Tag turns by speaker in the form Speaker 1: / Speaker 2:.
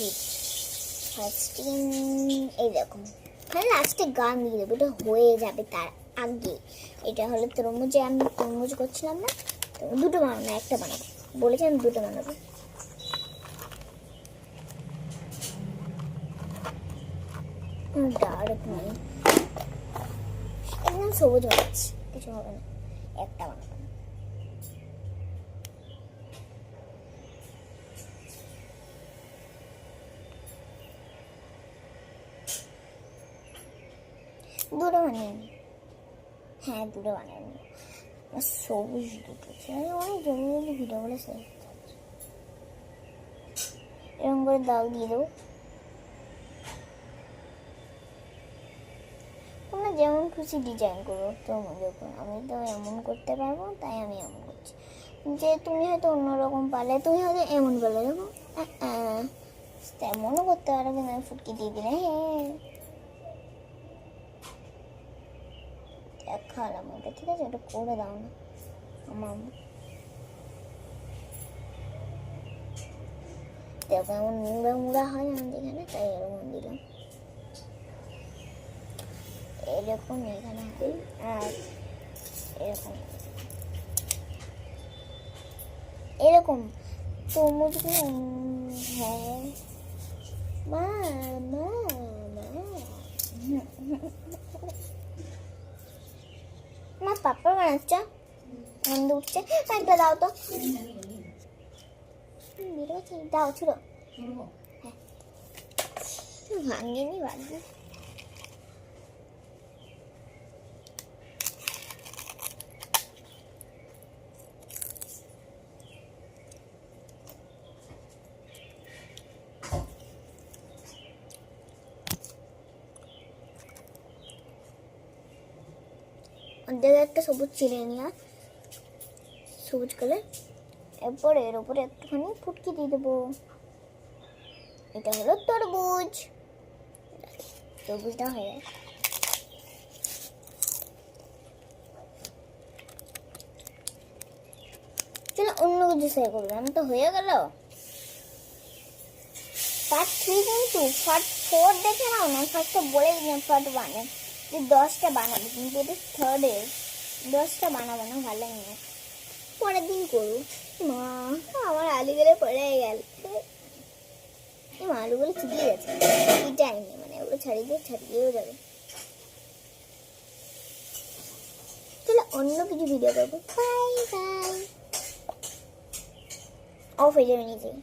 Speaker 1: Fruit ফার্স্টিং এইরকম, হ্যাঁ লাস্টে গান দিয়ে দেবো, এটা হয়ে যাবে তার আগে। এটা হলো তরমুজে, আমি তরমুজ করছিলাম না, দুটো বানাবো না একটা বানাবো, বলেছি আমি দুটো বানাবো। ডার্ক নেই, একদম সবুজ বানাচ্ছি, কিছু হবে না, একটা বানাবো। দুটো বানিয়ে নি, হ্যাঁ দুটো বানিয়ে নি, সবুজ দুটো, অনেক জলদি জলদি ভিডিওগুলো শেষ হচ্ছে। এরকম করে দাও দিয়ে দেবো, তোমরা যেমন খুশি ডিজাইন করো তোমাদের উপর, আমি তো এমন করতে পারবো তাই আমি এমন করছি। যে তুমি হয়তো অন্যরকম পারলে, তুমি হয়তো এমন পারলে, দেখো তেমনও করতে পারো, কিন্তু আমি ফুটকি দিয়ে দিলে হ্যাঁ দেখালাম ওটা, ঠিক আছে ওটা করে দাও না আমার, দেখো এমন মুড়া মুড়া হয় আমাদের এখানে, তাই এরকম দিলাম, এরকম এখানে হয়, আর এরকম এরকম তরমুজগুলো, হ্যাঁ মা মা মা মা পাপড় বানাচ্ছে, গন্ধ উঠছে, একটা দাও তো, দাও ছিল, হ্যাঁ ভাঙিনি ভাঙি। অর্ধেক একটা সবুজ চিড়ে নিলাম, সবুজ কালার, এরপর এর উপরে একটুখানি ফুটকি দিয়ে দেবো। এটা হলো তরমুজ, তরমুজটা হয়ে যায়। চলো অন্য কিছু শেয়ার করবো, আমি তো হয়ে গেল পার্ট 3, কিন্তু পার্ট 4 দেখে নাও না, ফার্স্টে বলে দিলাম পার্ট 1 যে 10টা বানাবো, কিন্তু এটা 3rd-এ 10টা বানাবো না, ভালো লাগে না, পরের দিন করবো। মা আমার আলুগুলো পড়ে গেল, আলুগুলো চিটিয়ে গেছে, এই টাইমে মানে ওগুলো ছাড়িয়েও যাবে। চলো অন্য কিছু ভিডিও করবো, বাই বাই, অফ হয়ে যাবে নিজেই।